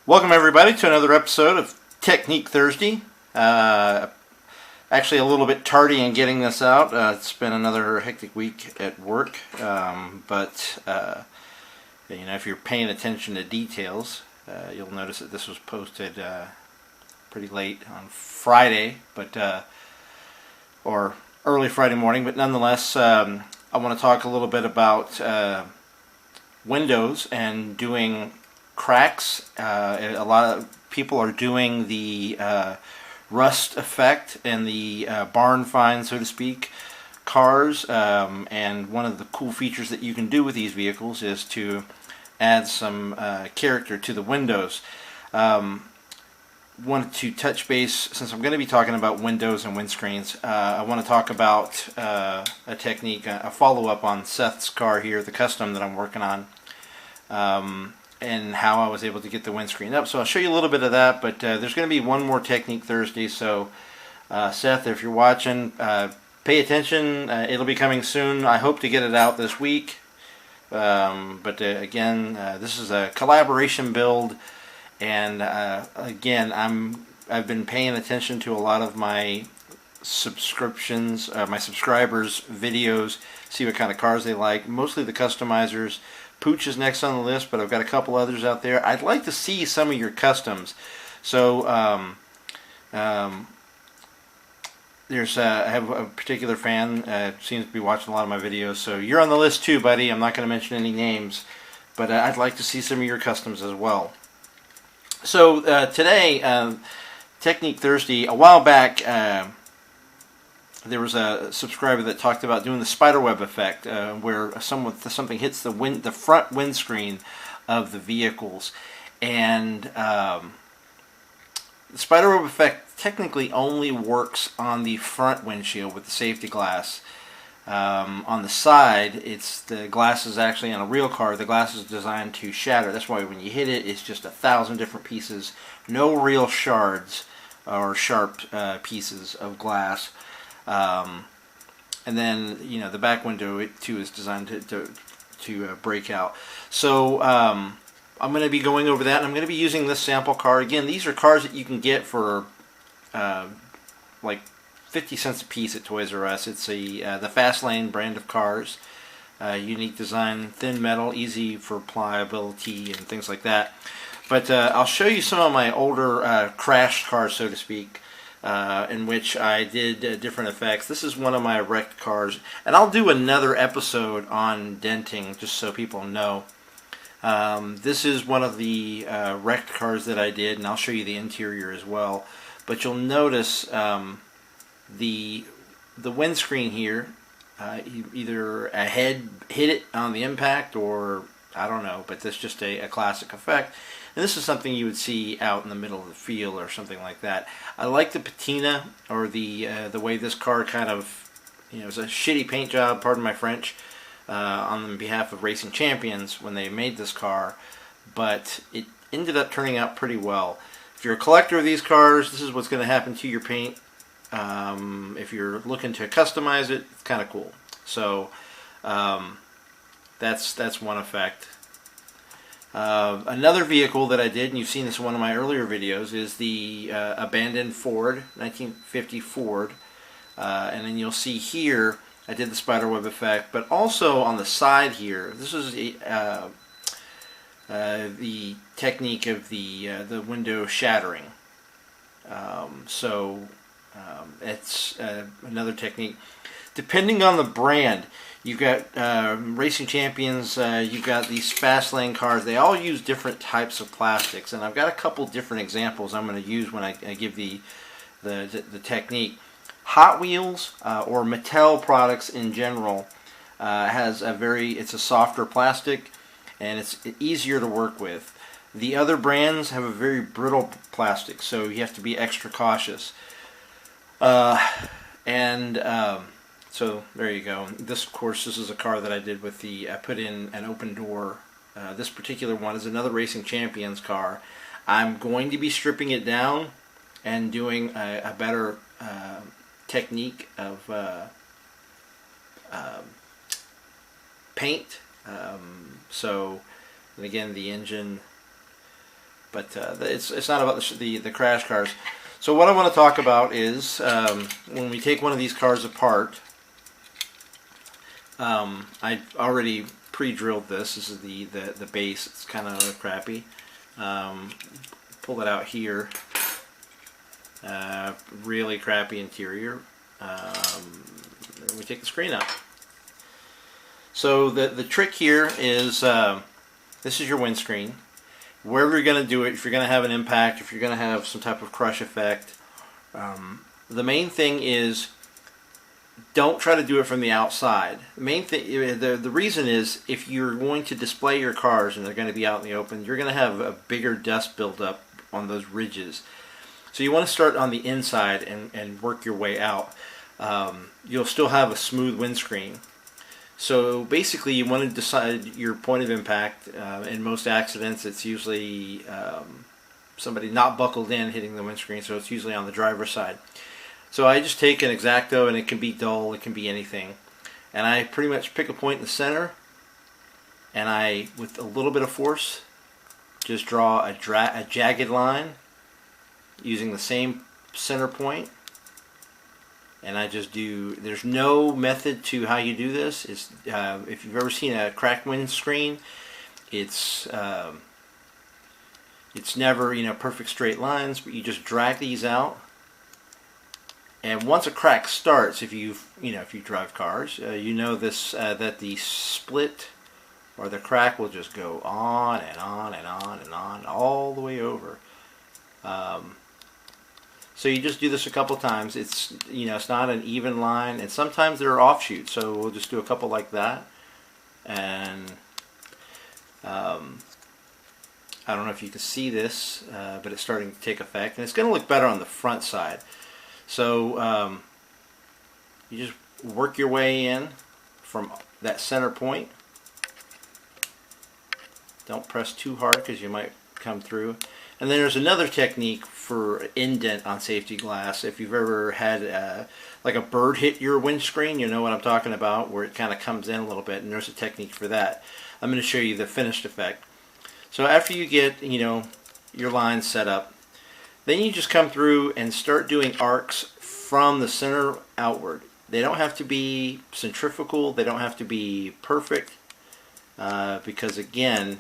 Welcome everybody to another episode of Technique Thursday. Actually a little bit tardy in getting this out. It's been another hectic week at work, but if you're paying attention to details, you'll notice that this was posted pretty late on Friday, or early Friday morning. But nonetheless, I want to talk a little bit about Windows and doing cracks. A lot of people are doing the rust effect and the barn find, so to speak, cars. And one of the cool features that you can do with these vehicles is to add some character to the windows. Wanted to touch base, since I'm going to be talking about windows and windscreens. I want to talk about a technique, a follow-up on Seth's car here, the custom that I'm working on. And how I was able to get the windscreen up. So I'll show you a little bit of that, but there's going to be one more Technique Thursday, so Seth, if you're watching, pay attention. It'll be coming soon. I hope to get it out this week. Again, this is a collaboration build, and again, I've been paying attention to a lot of my subscribers' videos, see what kind of cars they like, mostly the customizers. Pooch is next on the list, but I've got a couple others out there. I'd like to see some of your customs. So I have a particular fan, seems to be watching a lot of my videos. So you're on the list too, buddy. I'm not going to mention any names, but I'd like to see some of your customs as well. So today, Technique Thursday, a while back, there was a subscriber that talked about doing the Spiderweb effect, where something hits the front windscreen of the vehicles, and the Spiderweb effect technically only works on the front windshield with the safety glass. On the side, the glass is actually on a real car. The glass is designed to shatter. That's why when you hit it, it's just 1,000 different pieces, no real shards or sharp pieces of glass. And then the back window, it too is designed to break out. So I'm going to be going over that, and I'm going to be using this sample car. Again, these are cars that you can get for like 50 cents a piece at Toys R Us. It's the Fastlane brand of cars. Unique design, thin metal, easy for pliability and things like that. But I'll show you some of my older crashed cars, so to speak, in which I did different effects. This is one of my wrecked cars, and I'll do another episode on denting just so people know. This is one of the wrecked cars that I did, and I'll show you the interior as well. But you'll notice the windscreen here, either a head hit it on the impact, or I don't know, but that's just a classic effect. And this is something you would see out in the middle of the field or something like that. I like the patina, or the way this car kind of, it was a shitty paint job, pardon my French, on behalf of Racing Champions when they made this car, but it ended up turning out pretty well. If you're a collector of these cars, this is what's going to happen to your paint. If you're looking to customize it, it's kind of cool. So that's one effect. Another vehicle that I did, and you've seen this in one of my earlier videos, is the abandoned Ford, 1950 Ford. And then you'll see here, I did the Spiderweb effect, but also on the side here, this is the technique of the window shattering. It's another technique. Depending on the brand, you've got Racing Champions, you've got these Fastlane cars. They all use different types of plastics, and I've got a couple different examples I'm going to use when I give the technique. Hot Wheels or Mattel products in general it's a softer plastic, and it's easier to work with. The other brands have a very brittle plastic, so you have to be extra cautious. So there you go. This, of course, this is a car that I did with I put in an open door. This particular one is another Racing Champions car. I'm going to be stripping it down and doing a better technique of paint. And again, the engine But it's not about the crash cars. So what I want to talk about is when we take one of these cars apart. I already pre-drilled this. This is the base. It's kind of crappy. Pull it out here. Really crappy interior. We take the screen out. So the trick here is this is your windscreen. Wherever you're going to do it, if you're going to have an impact, if you're going to have some type of crush effect, the main thing is don't try to do it from the outside. The main thing, the reason is if you're going to display your cars and they're going to be out in the open, you're going to have a bigger dust buildup on those ridges. So you want to start on the inside and work your way out. You'll still have a smooth windscreen. So basically you want to decide your point of impact. In most accidents it's usually somebody not buckled in hitting the windscreen, so it's usually on the driver's side. So I just take an X-Acto, and it can be dull, it can be anything, and I pretty much pick a point in the center, and I, with a little bit of force, just draw a jagged line using the same center point. And I just do, there's no method to how you do this. It's, if you've ever seen a cracked windscreen, it's never, perfect straight lines, but you just drag these out. And once a crack starts, if you drive cars, you know this that the split or the crack will just go on and on and on and on all the way over. So you just do this a couple times. It's it's not an even line, and sometimes there are offshoots. So we'll just do a couple like that, and I don't know if you can see this, but it's starting to take effect, and it's going to look better on the front side. So you just work your way in from that center point. Don't press too hard because you might come through. And then there's another technique for indent on safety glass. If you've ever had like a bird hit your windscreen, you know what I'm talking about, where it kind of comes in a little bit, and there's a technique for that. I'm going to show you the finished effect. So after you get your lines set up, then you just come through and start doing arcs from the center outward. They don't have to be centrifugal, they don't have to be perfect, because again,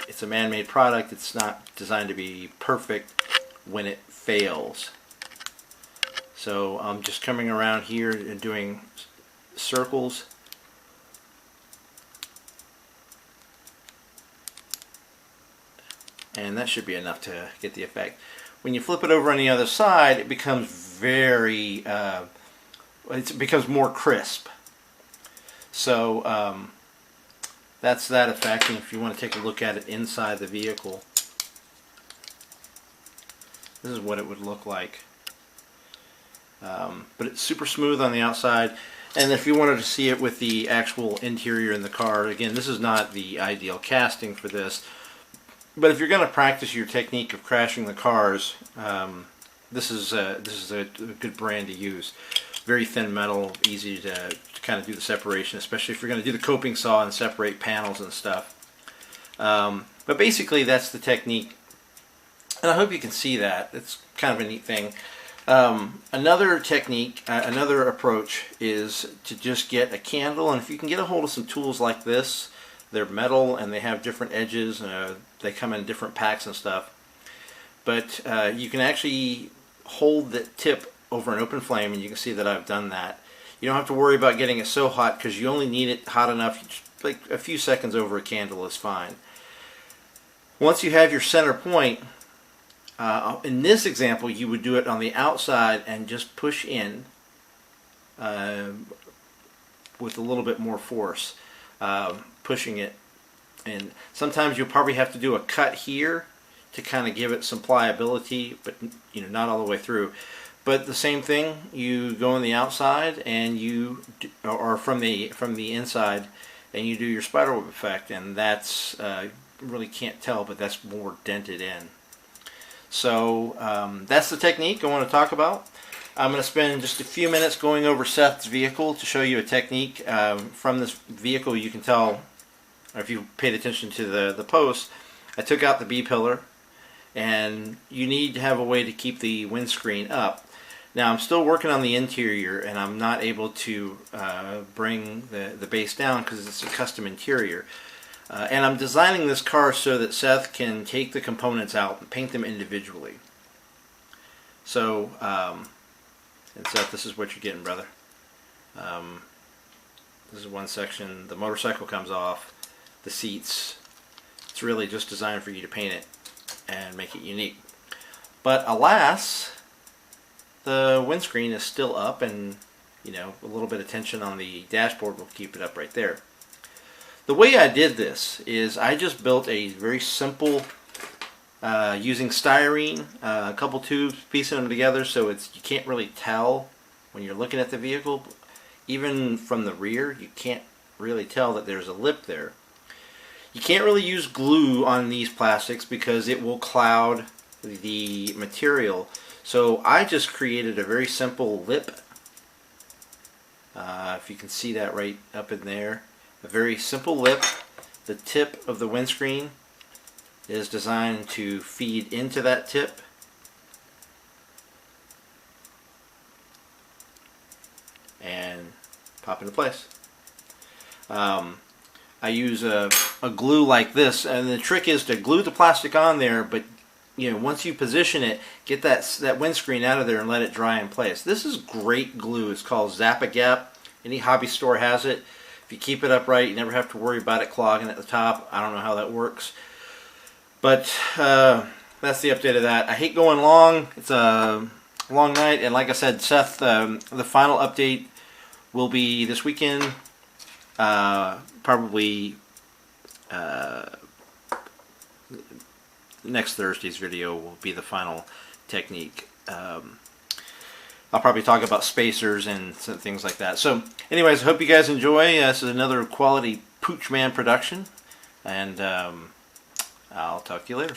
it's a man-made product. It's not designed to be perfect when it fails. So I'm just coming around here and doing circles. And that should be enough to get the effect. When you flip it over on the other side, it becomes it becomes more crisp. So that's that effect, and if you want to take a look at it inside the vehicle, this is what it would look like. But it's super smooth on the outside, and if you wanted to see it with the actual interior in the car, again, this is not the ideal casting for this, but if you're going to practice your technique of crashing the cars, this is a good brand to use. Very thin metal, easy to kind of do the separation, especially if you're going to do the coping saw and separate panels and stuff. But basically that's the technique, and I hope you can see that. It's kind of a neat thing. Another technique, another approach is to just get a candle, and if you can get a hold of some tools like this, they're metal and they have different edges, they come in different packs and stuff, but you can actually hold the tip over an open flame, and you can see that I've done that. You don't have to worry about getting it so hot because you only need it hot enough, like a few seconds over a candle is fine. Once you have your center point, in this example you would do it on the outside and just push in with a little bit more force, pushing it. And sometimes you'll probably have to do a cut here to kind of give it some pliability, but not all the way through. But the same thing, you go on the outside and or from the inside, and you do your spiderweb effect, and that's really can't tell, but that's more dented in. So that's the technique I want to talk about. I'm going to spend just a few minutes going over Seth's vehicle to show you a technique. From this vehicle you can tell or if you paid attention to the post, I took out the B-pillar, and you need to have a way to keep the windscreen up. Now I'm still working on the interior, and I'm not able to bring the base down because it's a custom interior. And I'm designing this car so that Seth can take the components out and paint them individually. So, and Seth, this is what you're getting, brother. This is one section. The motorcycle comes off, the seats. It's really just designed for you to paint it and make it unique. But alas, the windscreen is still up, and you know, a little bit of tension on the dashboard will keep it up right there. The way I did this is I just built a very simple, using styrene, a couple tubes, piecing them together so you can't really tell when you're looking at the vehicle. Even from the rear, you can't really tell that there's a lip there. You can't really use glue on these plastics because it will cloud the material. So I just created a very simple lip. If you can see that right up in there. A very simple lip. The tip of the windscreen is designed to feed into that tip. And pop into place. I use a glue like this, and the trick is to glue the plastic on there, but you know, once you position it, get that windscreen out of there and let it dry in place. This is great glue. It's called Zap-A-Gap. Any hobby store has it. If you keep it upright, you never have to worry about it clogging at the top. I don't know how that works. But that's the update of that. I hate going long. It's a long night, and like I said, Seth, the final update will be this weekend. Probably next Thursday's video will be the final technique. I'll probably talk about spacers and some things like that. So anyways, I hope you guys enjoy. This is another quality Pooch Man production, and I'll talk to you later.